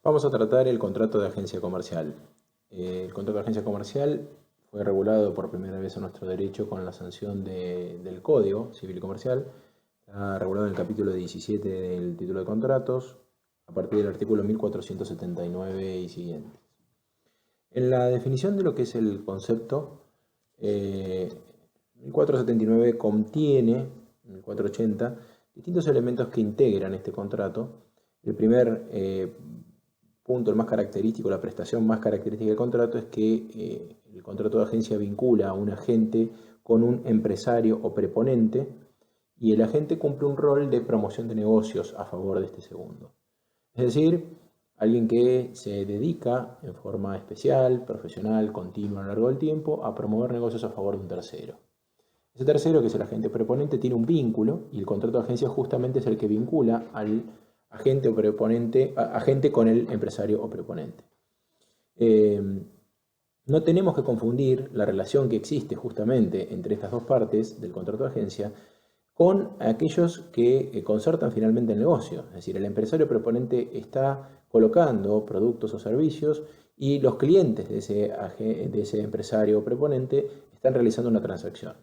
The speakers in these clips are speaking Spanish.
Vamos a tratar el contrato de agencia comercial. El contrato de agencia comercial fue regulado por primera vez en nuestro derecho con la sanción del Código Civil y Comercial. Está regulado en el capítulo 17 del título de contratos, a partir del artículo 1479 y siguientes. En la definición de lo que es el concepto, el 479 contiene, en el 480, distintos elementos que integran este contrato. El primer punto, el más característico, la prestación más característica del contrato es que el contrato de agencia vincula a un agente con un empresario o preponente y el agente cumple un rol de promoción de negocios a favor de este segundo. Es decir, alguien que se dedica en forma especial, profesional, continua a lo largo del tiempo a promover negocios a favor de un tercero. Ese tercero, que es el agente preponente, tiene un vínculo y el contrato de agencia justamente es el que vincula al agente o preponente, agente con el empresario o preponente. No tenemos que confundir la relación que existe justamente entre estas dos partes del contrato de agencia con aquellos que concertan finalmente el negocio. Es decir, el empresario preponente está colocando productos o servicios y los clientes de ese empresario preponente están realizando una transacción.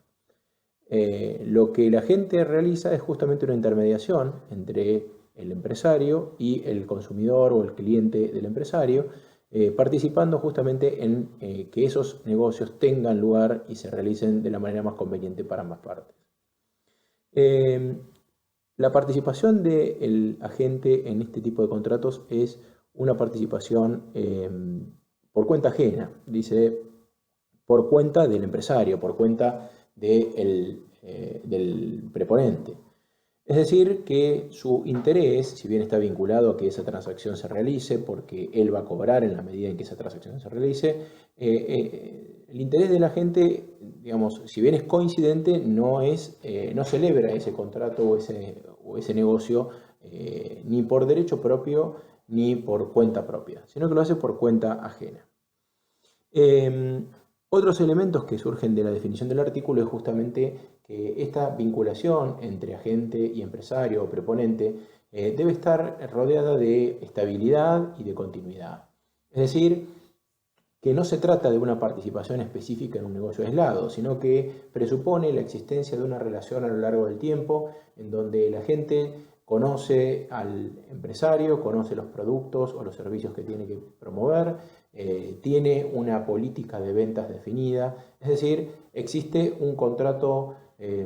Lo que el agente realiza es justamente una intermediación entre el empresario y el consumidor o el cliente del empresario, participando justamente en que esos negocios tengan lugar y se realicen de la manera más conveniente para ambas partes. La participación del agente en este tipo de contratos es una participación por cuenta ajena, dice, por cuenta del empresario, por cuenta del preponente. Es decir, que su interés, si bien está vinculado a que esa transacción se realice, porque él va a cobrar en la medida en que esa transacción se realice, el interés de la gente, digamos, si bien es coincidente, no celebra ese contrato o ese negocio ni por derecho propio ni por cuenta propia, sino que lo hace por cuenta ajena. Otros elementos que surgen de la definición del artículo es justamente que esta vinculación entre agente y empresario o preponente debe estar rodeada de estabilidad y de continuidad. Es decir, que no se trata de una participación específica en un negocio aislado, sino que presupone la existencia de una relación a lo largo del tiempo en donde el agente conoce al empresario, conoce los productos o los servicios que tiene que promover, tiene una política de ventas definida, es decir, existe un contrato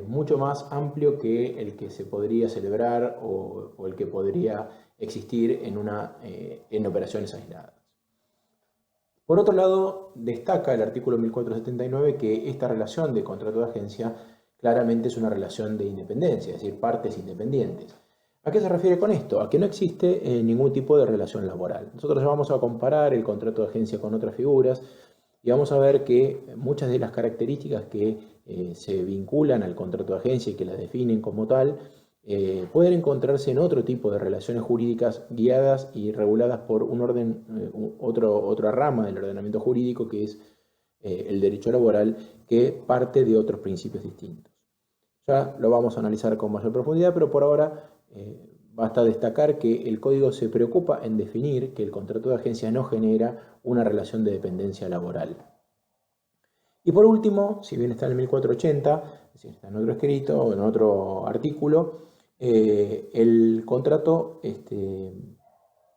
mucho más amplio que el que se podría celebrar o el que podría existir en operaciones aisladas. Por otro lado, destaca el artículo 1479 que esta relación de contrato de agencia claramente es una relación de independencia, es decir, partes independientes. ¿A qué se refiere con esto? A que no existe ningún tipo de relación laboral. Nosotros vamos a comparar el contrato de agencia con otras figuras y vamos a ver que muchas de las características que se vinculan al contrato de agencia y que la definen como tal, pueden encontrarse en otro tipo de relaciones jurídicas guiadas y reguladas por un orden, otra rama del ordenamiento jurídico que es el derecho laboral, que parte de otros principios distintos. Ya lo vamos a analizar con mayor profundidad, pero por ahora basta destacar que el Código se preocupa en definir que el contrato de agencia no genera una relación de dependencia laboral. Y por último, si bien está en el 1480, es decir, está en otro escrito o en otro artículo, el contrato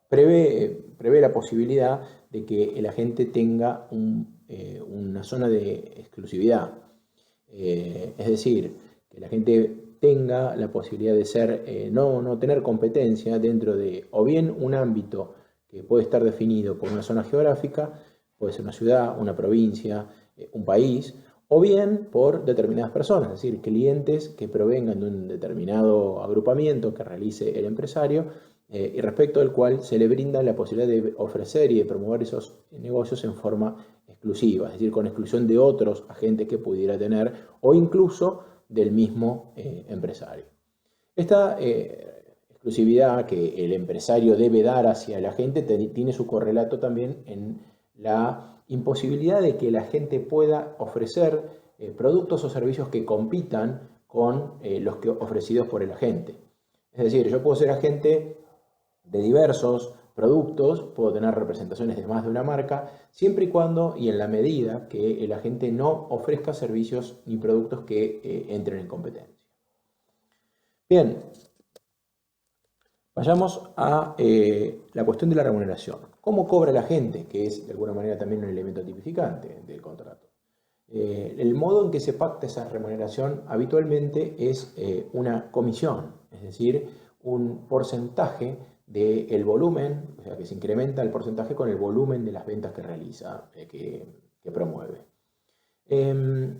prevé la posibilidad de que el agente tenga una zona de exclusividad. Es decir, que el agente tenga la posibilidad de no tener competencia dentro de o bien un ámbito que puede estar definido por una zona geográfica, puede ser una ciudad, una provincia, un país, o bien por determinadas personas, es decir, clientes que provengan de un determinado agrupamiento que realice el empresario y respecto al cual se le brinda la posibilidad de ofrecer y de promover esos negocios en forma exclusiva, es decir, con exclusión de otros agentes que pudiera tener o incluso del mismo empresario. Esta exclusividad que el empresario debe dar hacia el agente tiene su correlato también en la imposibilidad de que la gente pueda ofrecer productos o servicios que compitan con los que ofrecidos por el agente. Es decir, yo puedo ser agente de diversos productos, puedo tener representaciones de más de una marca, siempre y cuando y en la medida que el agente no ofrezca servicios ni productos que entren en competencia. Bien, vayamos a la cuestión de la remuneración. ¿Cómo cobra la gente? Que es de alguna manera también un elemento tipificante del contrato. El modo en que se pacta esa remuneración habitualmente es una comisión, es decir, un porcentaje del volumen, o sea, que se incrementa el porcentaje con el volumen de las ventas que realiza, que promueve.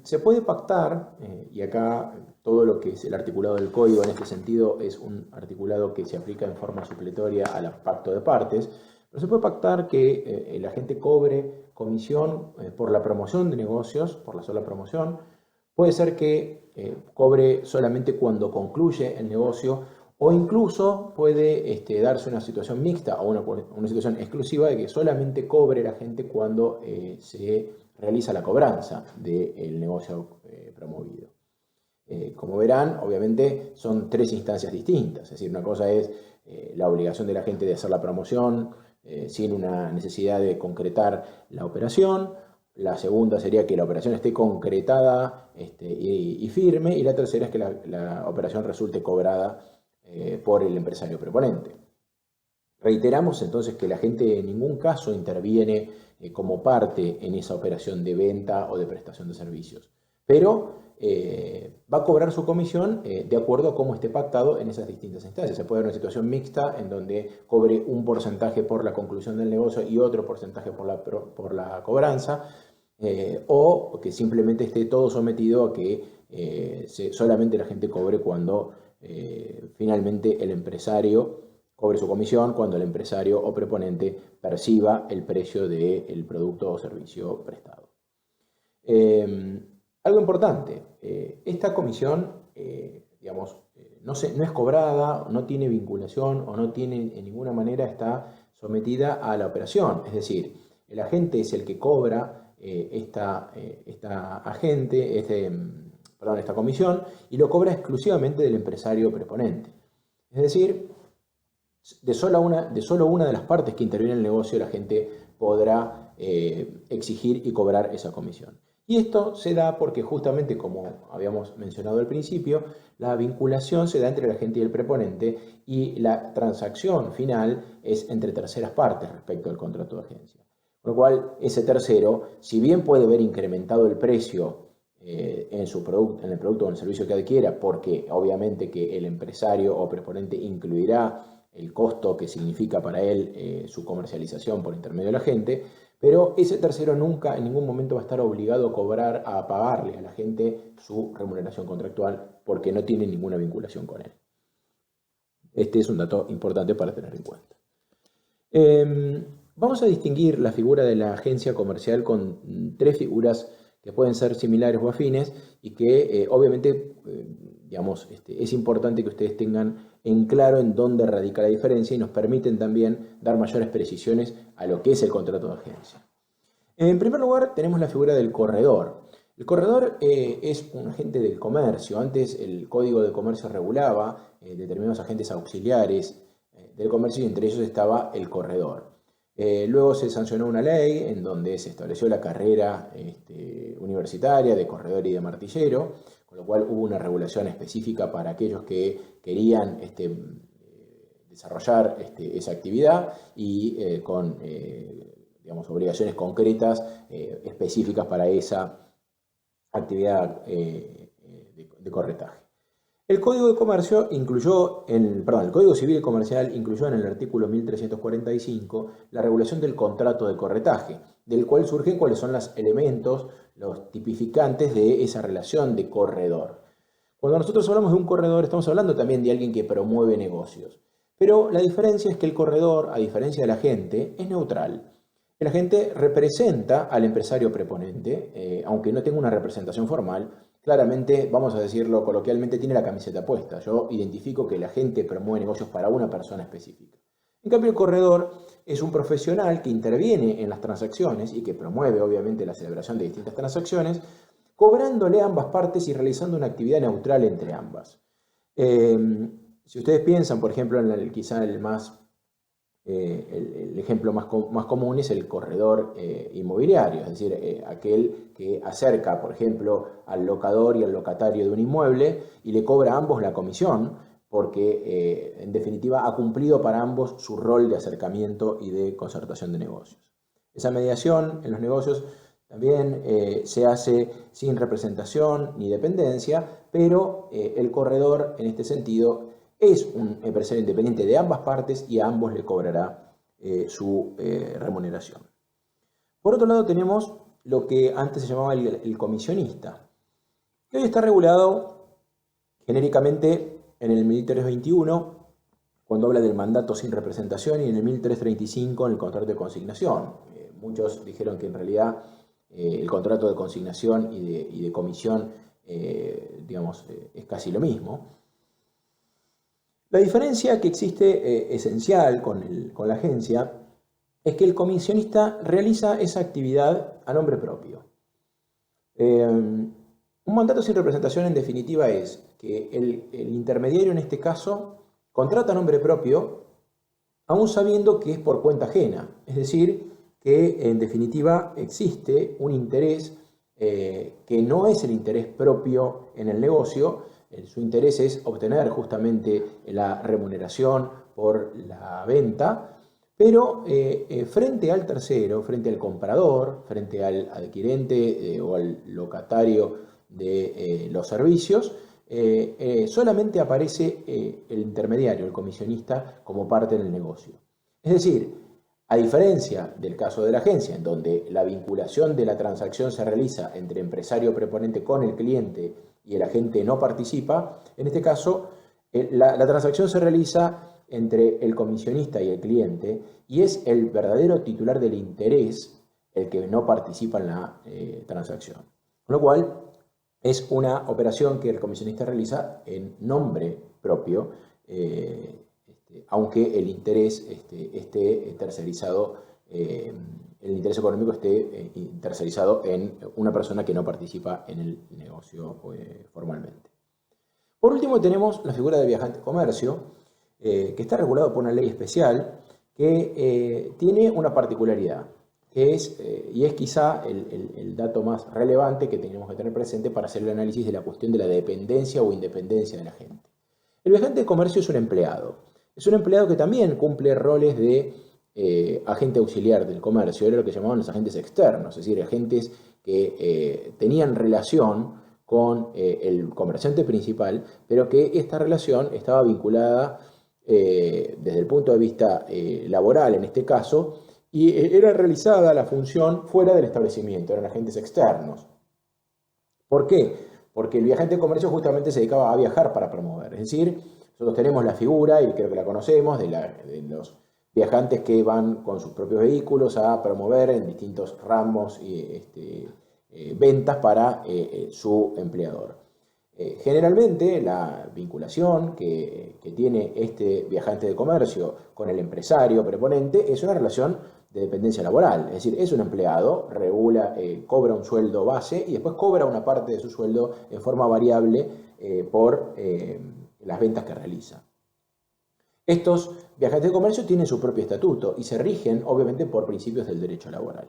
Se puede pactar, y acá todo lo que es el articulado del código en este sentido es un articulado que se aplica en forma supletoria al pacto de partes, pero se puede pactar que el agente cobre comisión por la promoción de negocios, por la sola promoción. Puede ser que cobre solamente cuando concluye el negocio, o incluso puede darse una situación mixta o una situación exclusiva de que solamente cobre la gente cuando se realiza la cobranza del negocio promovido. Como verán, obviamente son tres instancias distintas. Es decir, una cosa es la obligación de la gente de hacer la promoción sin una necesidad de concretar la operación. La segunda sería que la operación esté concretada y firme. Y la tercera es que la operación resulte cobrada por el empresario proponente. Reiteramos entonces que la gente en ningún caso interviene como parte en esa operación de venta o de prestación de servicios, pero va a cobrar su comisión de acuerdo a cómo esté pactado en esas distintas instancias. Se puede dar una situación mixta en donde cobre un porcentaje por la conclusión del negocio y otro porcentaje por la cobranza, o que simplemente esté todo sometido a que solamente la gente cobre cuando finalmente el empresario cobre su comisión, cuando el empresario o preponente perciba el precio del producto o servicio prestado. Algo importante, esta comisión, digamos, no es cobrada, no tiene vinculación o no tiene en ninguna manera está sometida a la operación. Es decir, el agente es el que cobra esta comisión y lo cobra exclusivamente del empresario preponente. Es decir, de solo una de las partes que interviene en el negocio la gente podrá exigir y cobrar esa comisión. Y esto se da porque justamente, como habíamos mencionado al principio, la vinculación se da entre el agente y el preponente y la transacción final es entre terceras partes respecto al contrato de agencia. Con lo cual, ese tercero, si bien puede ver incrementado el precio en el producto o en el servicio que adquiera, porque obviamente que el empresario o preponente incluirá el costo que significa para él su comercialización por intermedio del agente, pero ese tercero nunca en ningún momento va a estar obligado a pagarle a la gente su remuneración contractual porque no tiene ninguna vinculación con él. Este es un dato importante para tener en cuenta. Vamos a distinguir la figura de la agencia comercial con tres figuras que pueden ser similares o afines y que obviamente es importante que ustedes tengan en claro en dónde radica la diferencia y nos permiten también dar mayores precisiones a lo que es el contrato de agencia. En primer lugar, tenemos la figura del corredor. El corredor es un agente del comercio. Antes el Código de Comercio regulaba determinados agentes auxiliares del comercio y entre ellos estaba el corredor. Luego se sancionó una ley en donde se estableció la carrera universitaria de corredor y de martillero, con lo cual hubo una regulación específica para aquellos que querían desarrollar esa actividad y con obligaciones concretas específicas para esa actividad de corretaje. El Código de Comercio el Código Civil y Comercial incluyó en el artículo 1345 la regulación del contrato de corretaje, del cual surgen cuáles son los elementos, los tipificantes de esa relación de corredor. Cuando nosotros hablamos de un corredor, estamos hablando también de alguien que promueve negocios. Pero la diferencia es que el corredor, a diferencia del agente, es neutral. El agente representa al empresario preponente, aunque no tenga una representación formal. Claramente, vamos a decirlo coloquialmente, tiene la camiseta puesta. Yo identifico que el agente promueve negocios para una persona específica. En cambio, el corredor es un profesional que interviene en las transacciones y que promueve, obviamente, la celebración de distintas transacciones, cobrándole a ambas partes y realizando una actividad neutral entre ambas. Si ustedes piensan, por ejemplo, en quizá el más el ejemplo más común es el corredor inmobiliario, es decir, aquel que acerca, por ejemplo, al locador y al locatario de un inmueble y le cobra a ambos la comisión, porque en definitiva ha cumplido para ambos su rol de acercamiento y de concertación de negocios. Esa mediación en los negocios también se hace sin representación ni dependencia, pero el corredor en este sentido es un empresario independiente de ambas partes y a ambos le cobrará su remuneración. Por otro lado tenemos lo que antes se llamaba el comisionista, que hoy está regulado genéricamente en el 1321, cuando habla del mandato sin representación, y en el 1335 en el contrato de consignación. Muchos dijeron que en realidad el contrato de consignación y de comisión es casi lo mismo. La diferencia que existe esencial con la agencia es que el comisionista realiza esa actividad a nombre propio. Un mandato sin representación en definitiva es que el intermediario en este caso contrata a nombre propio, aún sabiendo que es por cuenta ajena. Es decir, que en definitiva existe un interés que no es el interés propio en el negocio. Su interés es obtener justamente la remuneración por la venta, pero frente al tercero, frente al comprador, frente al adquirente o al locatario de los servicios, solamente aparece el intermediario, el comisionista, como parte del negocio. Es decir, a diferencia del caso de la agencia, en donde la vinculación de la transacción se realiza entre empresario preponente con el cliente y el agente no participa, en este caso la transacción se realiza entre el comisionista y el cliente y es el verdadero titular del interés el que no participa en la transacción. Con lo cual es una operación que el comisionista realiza en nombre propio, aunque el interés esté tercerizado, el interés económico esté tercerizado en una persona que no participa en el negocio formalmente. Por último tenemos la figura del viajante de comercio, que está regulado por una ley especial que tiene una particularidad, que es, y es quizá el dato más relevante que tenemos que tener presente para hacer el análisis de la cuestión de la dependencia o independencia de la gente. El viajante de comercio es un empleado. Es un empleado que también cumple roles de agente auxiliar del comercio, era lo que llamaban los agentes externos, es decir, agentes que tenían relación con el comerciante principal, pero que esta relación estaba vinculada desde el punto de vista laboral en este caso, y era realizada la función fuera del establecimiento, eran agentes externos. ¿Por qué? Porque el viajante de comercio justamente se dedicaba a viajar para promover, es decir, nosotros tenemos la figura, y creo que la conocemos, de los viajantes que van con sus propios vehículos a promover en distintos ramos ventas para su empleador. Generalmente la vinculación que tiene este viajante de comercio con el empresario preponente es una relación de dependencia laboral, es decir, es un empleado, cobra un sueldo base y después cobra una parte de su sueldo en forma variable por las ventas que realiza. Estos viajantes de comercio tienen su propio estatuto y se rigen obviamente por principios del derecho laboral.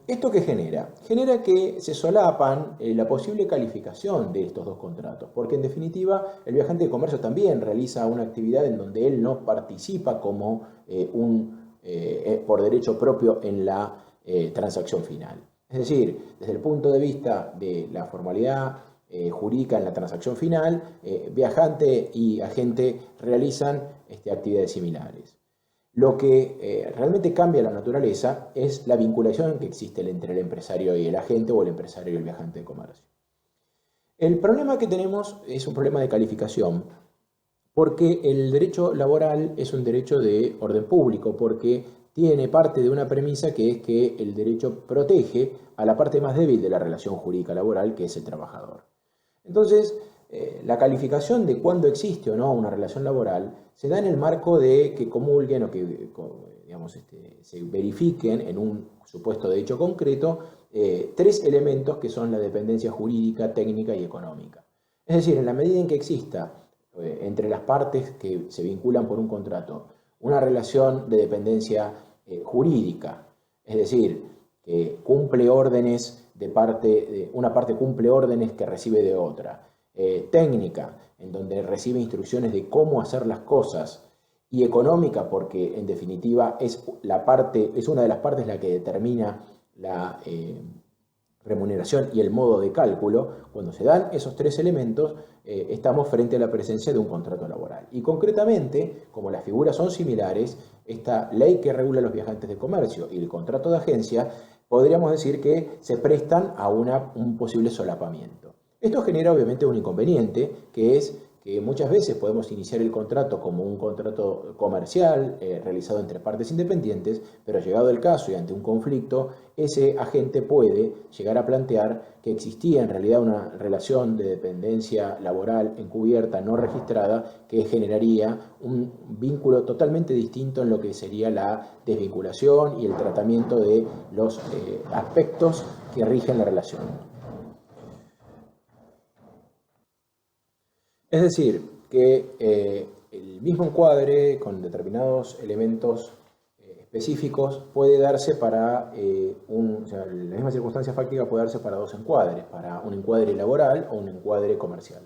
¿Esto qué genera? Genera que se solapan la posible calificación de estos dos contratos, porque en definitiva el viajante de comercio también realiza una actividad en donde él no participa como por derecho propio en la transacción final. Es decir, desde el punto de vista de la formalidad jurídica en la transacción final, viajante y agente realizan actividades similares. Lo que realmente cambia la naturaleza es la vinculación que existe entre el empresario y el agente o el empresario y el viajante de comercio. El problema que tenemos es un problema de calificación, porque el derecho laboral es un derecho de orden público, porque tiene parte de una premisa que es que el derecho protege a la parte más débil de la relación jurídica laboral, que es el trabajador. Entonces, la calificación de cuándo existe o no una relación laboral se da en el marco de que comulguen o que se verifiquen en un supuesto de hecho concreto tres elementos que son la dependencia jurídica, técnica y económica. Es decir, en la medida en que exista entre las partes que se vinculan por un contrato una relación de dependencia jurídica, es decir, que cumple órdenes una parte cumple órdenes que recibe de otra, técnica, en donde recibe instrucciones de cómo hacer las cosas, y económica, porque en definitiva es una de las partes la que determina la remuneración y el modo de cálculo. Cuando se dan esos tres elementos, estamos frente a la presencia de un contrato laboral. Y concretamente, como las figuras son similares, esta ley que regula los viajantes de comercio y el contrato de agencia, podríamos decir que se prestan a un posible solapamiento. Esto genera obviamente un inconveniente, que es que muchas veces podemos iniciar el contrato como un contrato comercial realizado entre partes independientes, pero llegado el caso y ante un conflicto, ese agente puede llegar a plantear que existía en realidad una relación de dependencia laboral encubierta, no registrada, que generaría un vínculo totalmente distinto en lo que sería la desvinculación y el tratamiento de los aspectos que rigen la relación. Es decir, que el mismo encuadre con determinados elementos específicos puede darse para la misma circunstancia fáctica puede darse para dos encuadres, para un encuadre laboral o un encuadre comercial.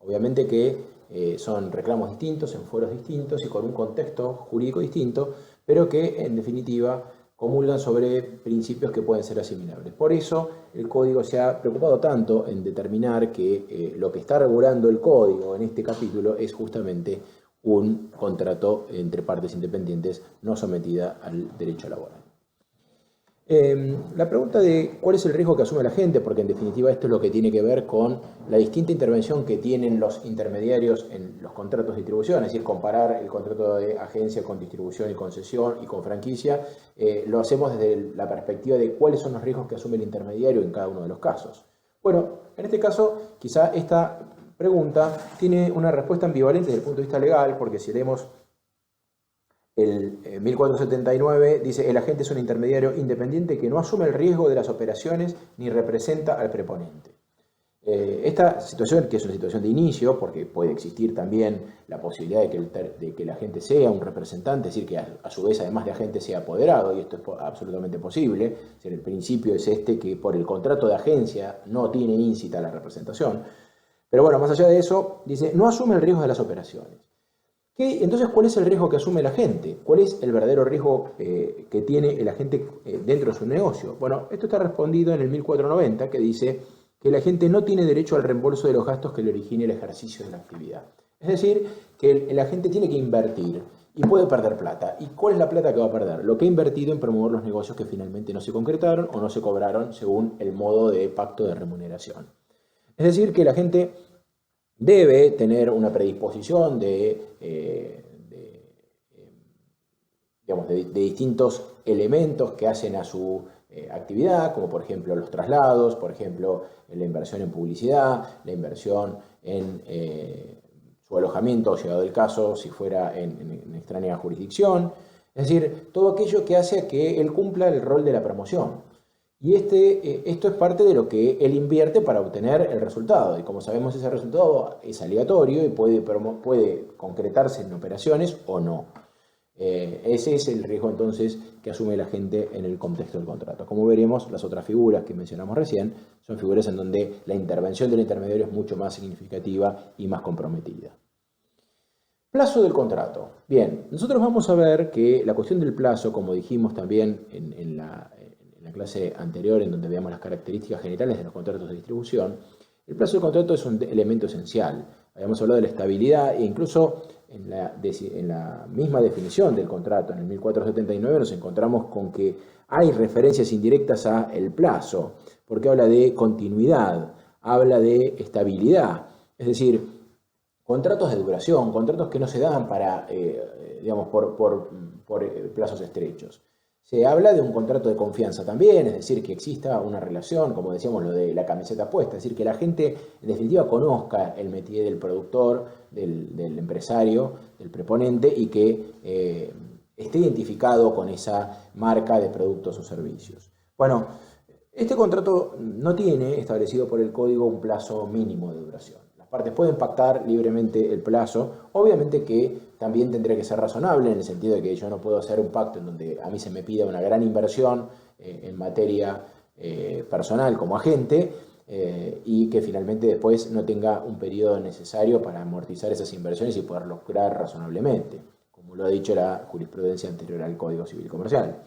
Obviamente que son reclamos distintos, en fueros distintos y con un contexto jurídico distinto, pero que en definitiva comulgan sobre principios que pueden ser asimilables. Por eso el código se ha preocupado tanto en determinar que lo que está regulando el código en este capítulo es justamente un contrato entre partes independientes no sometida al derecho laboral. La pregunta de cuál es el riesgo que asume la gente, porque en definitiva esto es lo que tiene que ver con la distinta intervención que tienen los intermediarios en los contratos de distribución, es decir, comparar el contrato de agencia con distribución y concesión y con franquicia, lo hacemos desde la perspectiva de cuáles son los riesgos que asume el intermediario en cada uno de los casos. Bueno, en este caso quizá esta pregunta tiene una respuesta ambivalente desde el punto de vista legal, porque si leemos el 1479 dice: el agente es un intermediario independiente que no asume el riesgo de las operaciones ni representa al preponente. Esta situación, que es una situación de inicio, porque puede existir también la posibilidad de que el agente sea un representante, es decir, que a su vez, además de agente, sea apoderado, y esto es absolutamente posible. Es decir, el principio es que por el contrato de agencia no tiene íncita la representación. Pero bueno, más allá de eso, dice: no asume el riesgo de las operaciones. Entonces, ¿cuál es el riesgo que asume el agente? ¿Cuál es el verdadero riesgo que tiene el agente dentro de su negocio? Bueno, esto está respondido en el 1490, que dice que el agente no tiene derecho al reembolso de los gastos que le origine el ejercicio de la actividad. Es decir, que el agente tiene que invertir y puede perder plata. ¿Y cuál es la plata que va a perder? Lo que ha invertido en promover los negocios que finalmente no se concretaron o no se cobraron según el modo de pacto de remuneración. Es decir, que el agente debe tener una predisposición de distintos elementos que hacen a su actividad, como por ejemplo los traslados, por ejemplo la inversión en publicidad, la inversión en su alojamiento, llegado el caso, si fuera en extraña jurisdicción. Es decir, todo aquello que hace que él cumpla el rol de la promoción. Y esto es parte de lo que él invierte para obtener el resultado. Y como sabemos, ese resultado es aleatorio y puede concretarse en operaciones o no. Ese es el riesgo entonces que asume la gente en el contexto del contrato. Como veremos, las otras figuras que mencionamos recién son figuras en donde la intervención del intermediario es mucho más significativa y más comprometida. Plazo del contrato. Bien, nosotros vamos a ver que la cuestión del plazo, como dijimos también en la clase anterior, en donde veamos las características generales de los contratos de distribución, el plazo del contrato es un elemento esencial. Habíamos hablado de la estabilidad e incluso en la misma definición del contrato, en el 1479, nos encontramos con que hay referencias indirectas a el plazo, porque habla de continuidad, habla de estabilidad, es decir, contratos de duración, contratos que no se dan para, por plazos estrechos. Se habla de un contrato de confianza también, es decir, que exista una relación, como decíamos, lo de la camiseta puesta, es decir, que la gente en definitiva conozca el métier del productor, del empresario, del preponente, y que esté identificado con esa marca de productos o servicios. Bueno, este contrato no tiene establecido por el código un plazo mínimo de duración. Las partes pueden pactar libremente el plazo, obviamente que también tendría que ser razonable en el sentido de que yo no puedo hacer un pacto en donde a mí se me pida una gran inversión en materia personal como agente y que finalmente después no tenga un periodo necesario para amortizar esas inversiones y poder lograr razonablemente, como lo ha dicho la jurisprudencia anterior al Código Civil Comercial.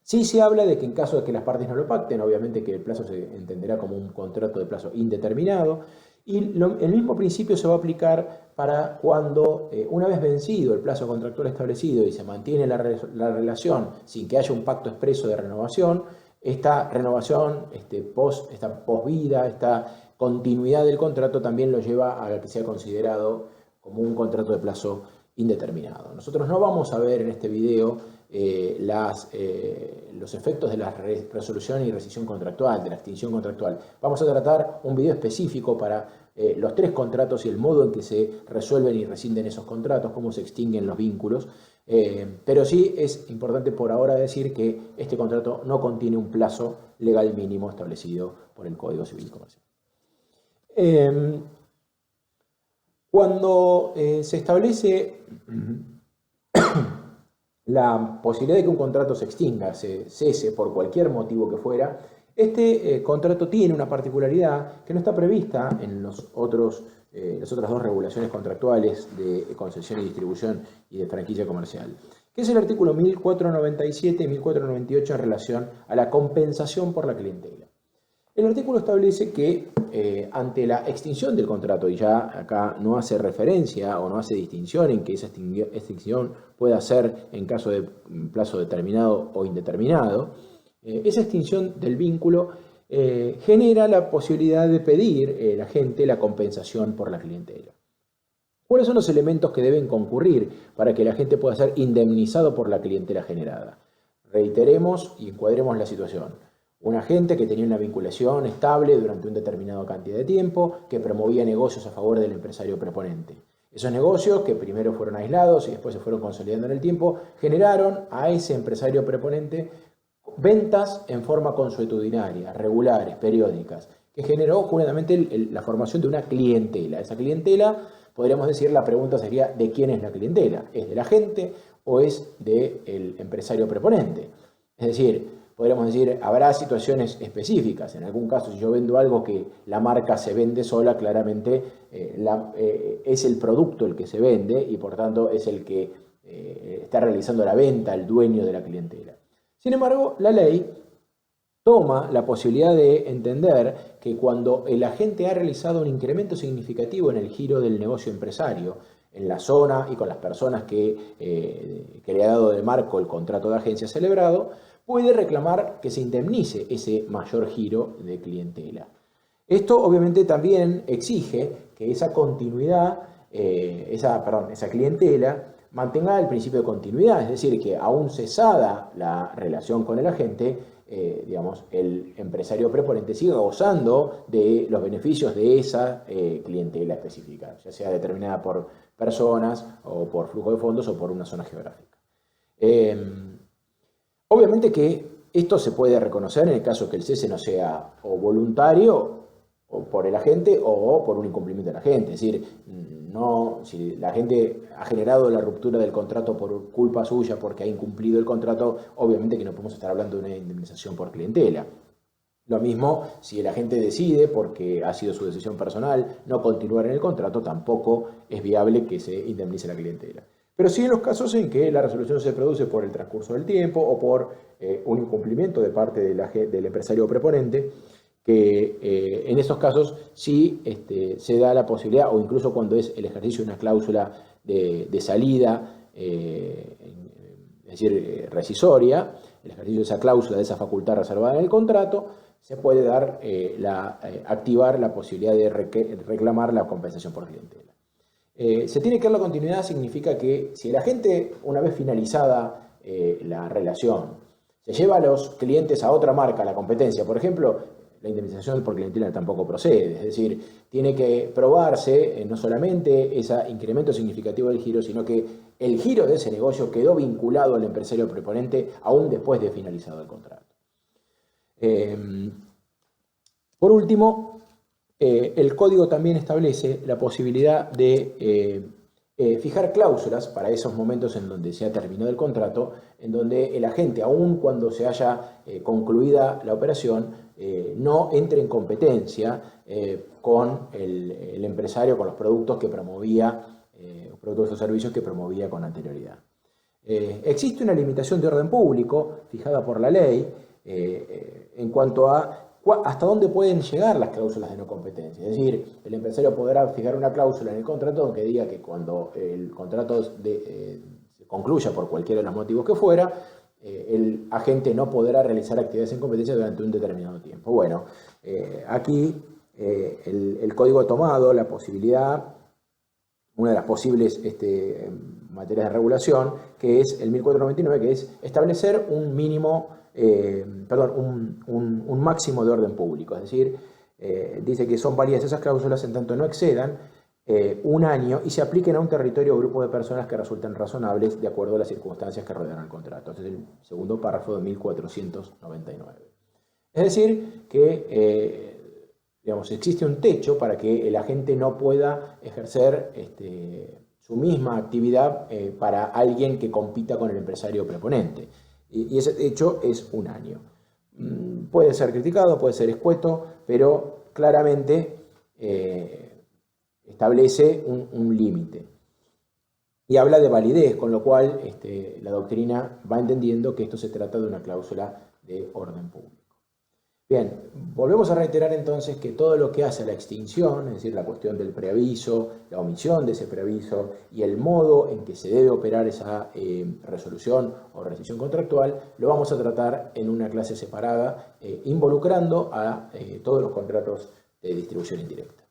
Sí se habla de que en caso de que las partes no lo pacten, obviamente que el plazo se entenderá como un contrato de plazo indeterminado, y el mismo principio se va a aplicar para cuando, una vez vencido el plazo contractual establecido y se mantiene la relación sin que haya un pacto expreso de renovación, esta renovación, esta posvida, esta continuidad del contrato también lo lleva a que sea considerado como un contrato de plazo indeterminado. Nosotros no vamos a ver en este video los efectos de la resolución y rescisión contractual, de la extinción contractual. Vamos a tratar un video específico para los 3 contratos y el modo en que se resuelven y rescinden esos contratos, cómo se extinguen los vínculos. Pero sí es importante por ahora decir que este contrato no contiene un plazo legal mínimo establecido por el Código Civil Comercial. Cuando se establece la posibilidad de que un contrato se extinga, se cese por cualquier motivo que fuera, este contrato tiene una particularidad que no está prevista en las otras 2 regulaciones contractuales de concesión y distribución y de franquicia comercial, que es el artículo 1497 y 1498 en relación a la compensación por la clientela. El artículo establece que ante la extinción del contrato, y ya acá no hace referencia o no hace distinción en que esa extinción pueda ser en caso de plazo determinado o indeterminado, esa extinción del vínculo genera la posibilidad de pedir la gente la compensación por la clientela. ¿Cuáles son los elementos que deben concurrir para que la gente pueda ser indemnizado por la clientela generada? Reiteremos y encuadremos la situación. Un agente que tenía una vinculación estable durante una determinada cantidad de tiempo, que promovía negocios a favor del empresario preponente. Esos negocios, que primero fueron aislados y después se fueron consolidando en el tiempo, generaron a ese empresario preponente ventas en forma consuetudinaria, regulares, periódicas, que generó justamente la formación de una clientela. Esa clientela, podríamos decir, la pregunta sería, ¿de quién es la clientela? ¿Es del agente o es del empresario preponente? Es decir, podríamos decir, habrá situaciones específicas. En algún caso, si yo vendo algo que la marca se vende sola, claramente es el producto el que se vende y por tanto es el que está realizando la venta, el dueño de la clientela. Sin embargo, la ley toma la posibilidad de entender que cuando el agente ha realizado un incremento significativo en el giro del negocio empresario, en la zona y con las personas que le ha dado de marco el contrato de agencia celebrado, puede reclamar que se indemnice ese mayor giro de clientela. Esto obviamente también exige que esa continuidad, esa clientela, mantenga el principio de continuidad, es decir, que aún cesada la relación con el agente, el empresario preponente siga gozando de los beneficios de esa clientela específica, ya sea determinada por personas o por flujo de fondos o por una zona geográfica. Obviamente que esto se puede reconocer en el caso que el cese no sea o voluntario o por el agente o por un incumplimiento del agente. Es decir, no, si la agente ha generado la ruptura del contrato por culpa suya porque ha incumplido el contrato, obviamente que no podemos estar hablando de una indemnización por clientela. Lo mismo si el agente decide, porque ha sido su decisión personal, no continuar en el contrato, tampoco es viable que se indemnice la clientela. Pero sí en los casos en que la resolución se produce por el transcurso del tiempo o por un incumplimiento de parte del empresario preponente, que en esos casos sí se da la posibilidad, o incluso cuando es el ejercicio de una cláusula de salida, es decir, rescisoria, el ejercicio de esa cláusula, de esa facultad reservada en el contrato, se puede dar activar la posibilidad de reclamar la compensación por clientela. Se tiene que dar la continuidad significa que si el agente, una vez finalizada la relación, se lleva a los clientes a otra marca, la competencia, por ejemplo, la indemnización por clientela tampoco procede. Es decir, tiene que probarse no solamente ese incremento significativo del giro, sino que el giro de ese negocio quedó vinculado al empresario preponente aún después de finalizado el contrato. Por último, el código también establece la posibilidad de fijar cláusulas para esos momentos en donde se ha terminado el contrato, en donde el agente, aun cuando se haya concluida la operación, no entre en competencia con el empresario, con los productos que promovía, productos o servicios que promovía con anterioridad. Existe una limitación de orden público fijada por la ley en cuanto a hasta dónde pueden llegar las cláusulas de no competencia. Es decir, el empresario podrá fijar una cláusula en el contrato que diga que cuando el contrato se concluya por cualquiera de los motivos que fuera, el agente no podrá realizar actividades en competencia durante un determinado tiempo. Bueno, aquí el código ha tomado la posibilidad, una de las posibles materias de regulación, que es el 1499, que es establecer un mínimo, un máximo de orden público. Es decir, dice que son válidas esas cláusulas en tanto no excedan un año y se apliquen a un territorio o grupo de personas que resulten razonables de acuerdo a las circunstancias que rodean el contrato. Este es el segundo párrafo de 1499. Es decir, que digamos, existe un techo para que el agente no pueda ejercer su misma actividad para alguien que compita con el empresario proponente. Y ese techo es un año. Puede ser criticado, puede ser escueto, pero claramente establece un límite. Y habla de validez, con lo cual la doctrina va entendiendo que esto se trata de una cláusula de orden público. Bien, volvemos a reiterar entonces que todo lo que hace a la extinción, es decir, la cuestión del preaviso, la omisión de ese preaviso y el modo en que se debe operar esa resolución o rescisión contractual, lo vamos a tratar en una clase separada, involucrando a todos los contratos de distribución indirecta.